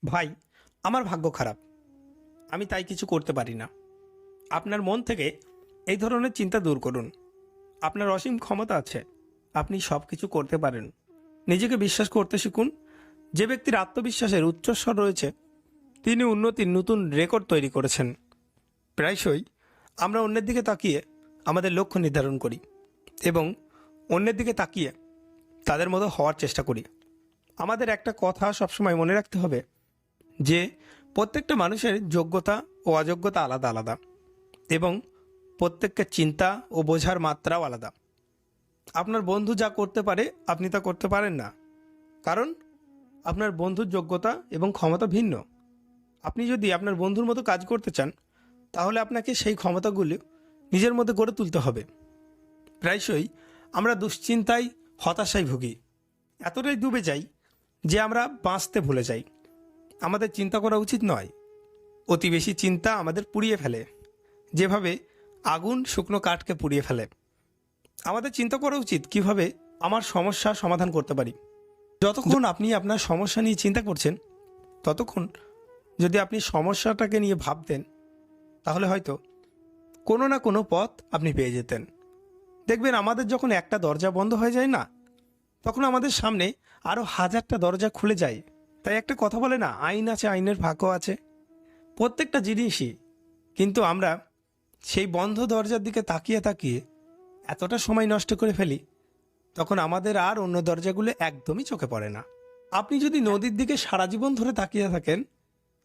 ভাই, আমার ভাগ্য খারাপ, আমি তাই কিছু করতে পারি না। আপনার মন থেকে এই ধরনের চিন্তা দূর করুন। আপনার অসীম ক্ষমতা আছে, আপনি সব কিছু করতে পারেন। নিজেকে বিশ্বাস করতে শিখুন। যে ব্যক্তির আত্মবিশ্বাসের উচ্চস্বর রয়েছে তিনি উন্নতির নতুন রেকর্ড তৈরি করেছেন। প্রায়শই আমরা অন্যের দিকে তাকিয়ে আমাদের লক্ষ্য নির্ধারণ করি এবং অন্যের দিকে তাকিয়ে তাদের মতো হওয়ার চেষ্টা করি। আমাদের একটা কথা সবসময় মনে রাখতে হবে যে প্রত্যেকটা মানুষের যোগ্যতা ও অযোগ্যতা আলাদা আলাদা এবং প্রত্যেককে চিন্তা ও বোঝার মাত্রাও আলাদা। আপনার বন্ধু যা করতে পারে আপনি তা করতে পারেন না, কারণ আপনার বন্ধুর যোগ্যতা এবং ক্ষমতা ভিন্ন। আপনি যদি আপনার বন্ধুর মতো কাজ করতে চান তাহলে আপনাকে সেই ক্ষমতাগুলি নিজের মধ্যে গড়ে তুলতে হবে। প্রায়শই আমরা দুশ্চিন্তায় হতাশায় ভুগি, এতটাই ডুবে যাই যে আমরা বাঁচতে ভুলে যাই। আমাদের চিন্তা করা উচিত নয়। অতি বেশি চিন্তা আমাদের পুড়িয়ে ফেলে, যেভাবে আগুন শুকনো কাঠকে পুড়িয়ে ফেলে। আমাদের চিন্তা করা উচিত কিভাবে আমার সমস্যা সমাধান করতে পারি। যতক্ষণ আপনি আপনার সমস্যা নিয়ে চিন্তা করছেন ততক্ষণ যদি আপনি সমস্যাটাকে নিয়ে ভাবতেন তাহলে হয়তো কোনো না কোনো পথ আপনি পেয়ে যেতেন। দেখবেন আমাদের যখন একটা দরজা বন্ধ হয়ে যায় না, তখন আমাদের সামনে আরও হাজারটা দরজা খুলে যায়। তাই একটা কথা বলে না, আইন আছে, আইনের ফাঁকও আছে। প্রত্যেকটা জিনিসই, কিন্তু আমরা সেই বন্ধ দরজার দিকে তাকিয়ে তাকিয়ে এতটা সময় নষ্ট করে ফেলি, তখন আমাদের আর অন্য দরজাগুলো একদমই চোখে পড়ে না। আপনি যদি নদীর দিকে সারা জীবন ধরে তাকিয়ে থাকেন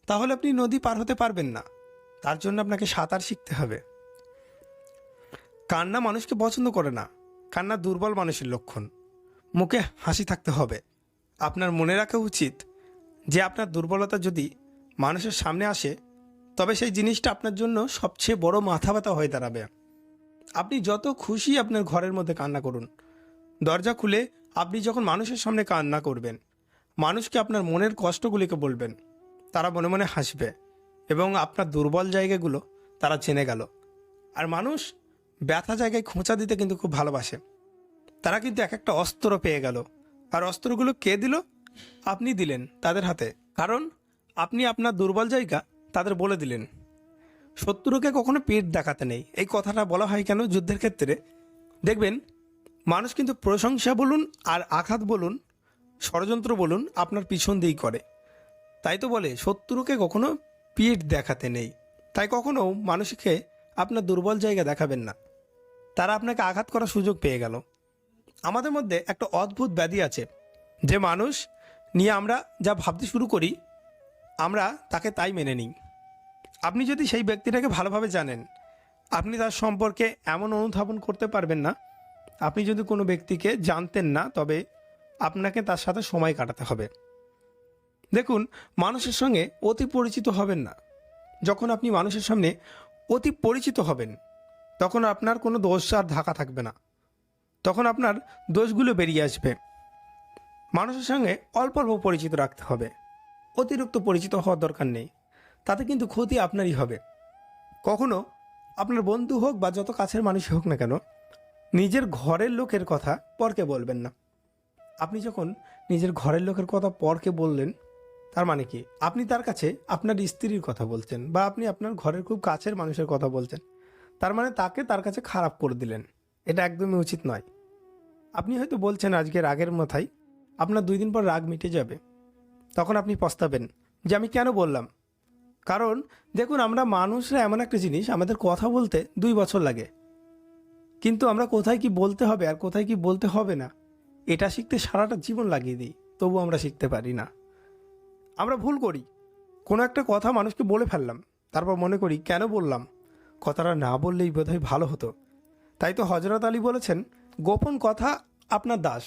তাহলে আপনি নদী পার হতে পারবেন না। তার জন্য আপনাকে সাঁতার শিখতে হবে। কান্না মানুষকে পছন্দ করে না, কান্না দুর্বল মানুষের লক্ষণ। মুখে হাসি থাকতে হবে। আপনার মনে রাখা উচিত যে আপনার দুর্বলতা যদি মানুষের সামনে আসে তবে সেই জিনিসটা আপনার জন্য সবচেয়ে বড় মাথা ব্যথা হয়ে দাঁড়াবে। আপনি যত খুশি আপনার ঘরের মধ্যে কান্না করুন, দরজা খুলে আপনি যখন মানুষের সামনে কান্না করবেন, মানুষকে আপনার মনের কষ্টগুলিকে বলবেন, তারা মনে মনে হাসবে এবং আপনার দুর্বল জায়গাগুলো তারা জেনে গেল। আর মানুষ ব্যথা জায়গায় খোঁচা দিতে কিন্তু খুব ভালোবাসে। তারা কিন্তু এক একটা অস্ত্র পেয়ে গেল, আর অস্ত্রগুলো কে দিল? আপনি দিলেন তাদের হাতে, কারণ আপনি আপনার দুর্বল জায়গা তাদের বলে দিলেন। শত্রুকে কখনো পেট দেখাতে নেই, এই কথাটা বলা হয় কেন? যুদ্ধের ক্ষেত্রে দেখবেন মানুষ কিন্তু প্রশংসা বলুন আর আঘাত বলুন, ষড়যন্ত্র বলুন, আপনার পিছন দিয়েই করে। তাই তো বলে শত্রুকে কখনো পিঠ দেখাতে নেই। তাই কখনো মানুষকে আপনার দুর্বল জায়গা দেখাবেন না, তারা আপনাকে আঘাত করার সুযোগ পেয়ে গেল। আমাদের মধ্যে একটা অদ্ভুত ব্যাধি আছে যে মানুষ নিয়ে আমরা যা ভাবতে শুরু করি আমরা তাকে তাই মেনে নিই। আপনি যদি সেই ব্যক্তিটাকে ভালোভাবে জানেন, আপনি তার সম্পর্কে এমন অনুধাবন করতে পারবেন না। আপনি যদি কোনো ব্যক্তিকে জানতেন না, তবে আপনাকে তার সাথে সময় কাটাতে হবে। দেখুন, মানুষের সঙ্গে অতি পরিচিত হবেন না। যখন আপনি মানুষের সামনে অতি পরিচিত হবেন তখন আপনার কোনো দোষ আর ঢাকা থাকবে না, তখন আপনার দোষগুলো বেরিয়ে আসবে। মানুষের সঙ্গে অল্প অল্প পরিচিত রাখতে হবে, অতিরিক্ত পরিচিত হওয়ার দরকার নেই, তাতে কিন্তু ক্ষতি আপনারই হবে। কখনো আপনার বন্ধু হোক বা যত কাছের মানুষই হোক না কেন, নিজের ঘরের লোকের কথা পরকে বলবেন না। আপনি যখন নিজের ঘরের লোকের কথা পরকে বললেন, তার মানে কি? আপনি তার কাছে আপনার স্ত্রীর কথা বলছেন বা আপনি আপনার ঘরের খুব কাছের মানুষের কথা বলছেন, তার মানে তাকে তার কাছে খারাপ করে দিলেন। এটা একদমই উচিত নয়। আপনি হয়তো বলছেন আজকে রাগের মাথায়, আপনার 2 দিন পর রাগ মিটে যাবে, তখন আপনি পস্তাবেন যে আমি কেন বললাম। কারণ দেখুন, আমরা মানুষরা এমন একটা জিনিস, আমাদের কথা বলতে 2 বছর লাগে, কিন্তু আমরা কোথায় কি বলতে হবে আর কোথায় কি বলতে হবে না এটা শিখতে সারাটা জীবন লাগিয়ে দিই, তবু আমরা শিখতে পারি না। আমরা ভুল করি, কোনো একটা কথা মানুষকে বলে ফেললাম, তারপর মনে করি কেন বললাম, কথাটা না বললেই বোধহয় ভালো হতো। তাই তো হজরত আলী বলেছেন, গোপন কথা আপনার দাস,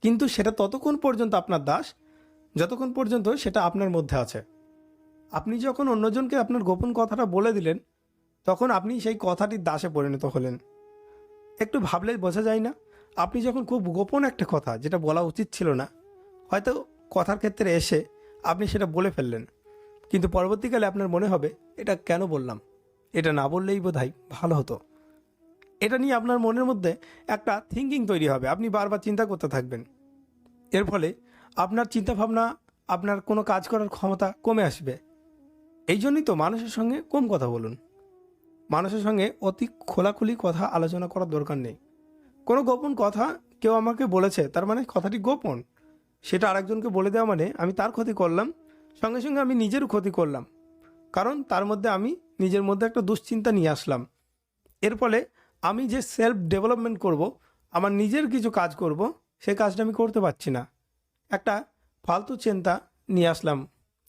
কিন্তু সেটা ততক্ষণ পর্যন্ত আপনার দাস যতক্ষণ পর্যন্ত সেটা আপনার মধ্যে আছে। আপনি যখন অন্যজনকে আপনার গোপন কথাটা বলে দিলেন তখন আপনি সেই কথাটির দাসে পরিণত হলেন। একটু ভাবলেই বোঝা যায় না? আপনি যখন খুব গোপন একটা কথা, যেটা বলা উচিত ছিল না, হয়তো কথার ক্ষেত্রে এসে আপনি সেটা বলে ফেললেন, কিন্তু পরবর্তীকালে আপনার মনে হবে এটা কেন বললাম, এটা না বললেই বোধহয় ভালো হতো। এটা নিয়ে আপনার মনের মধ্যে একটা থিঙ্কিং তৈরি হবে, আপনি বারবার চিন্তা করতে থাকবেন। এর ফলে আপনার চিন্তাভাবনা আপনার কোনো কাজ করার ক্ষমতা কমে আসবে। এই জন্যই তো মানুষের সঙ্গে কম কথা বলুন। মানুষের সঙ্গে অতি খোলাখুলি কথা আলোচনা করার দরকার নেই। কোনো গোপন কথা কেউ আমাকে বলেছে, তার মানে কথাটি গোপন, সেটা আরেকজনকে বলে দেওয়া মানে আমি তার ক্ষতি করলাম, সঙ্গে সঙ্গে আমি নিজেরও ক্ষতি করলাম। কারণ তার মধ্যে আমি নিজের মধ্যে একটা দুশ্চিন্তা নিয়ে আসলাম। এর ফলে আমি যে সেলফ ডেভেলপমেন্ট করব, আমার নিজের কিছু কাজ করব, সেই কাজটা আমি করতে পারছি না। একটা ফালতু চিন্তা নিয়ে আসলাম।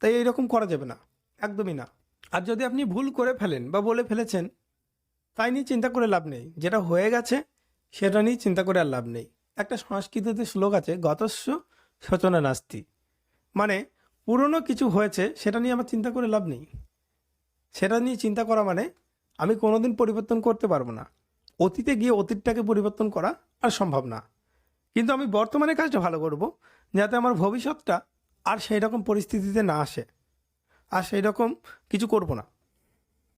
তাই এইরকম করা যাবে না, একদমই না। আর যদি আপনি ভুল করে ফেলেন বা বলে ফেলেছেন, তাই নিয়ে চিন্তা করে লাভ নেই। যেটা হয়ে গেছে সেটা নিয়ে চিন্তা করে আর লাভ নেই। একটা সংস্কৃতিতে শ্লোক আছে, গতস্য শোচনা নাস্তি, মানে পুরনো কিছু হয়েছে সেটা নিয়ে আমার চিন্তা করে লাভ নেই। সেটা নিয়ে চিন্তা করা মানে আমি কোনোদিন পরিবর্তন করতে পারবো না। অতীতে গিয়ে অতীতটাকে পরিবর্তন করা আর সম্ভব না। কিন্তু আমি বর্তমানে কাজটা ভালো করব, যাতে আমার ভবিষ্যৎটা আর সেই রকম পরিস্থিতিতে না আসে, আর সেই রকম কিছু করব না।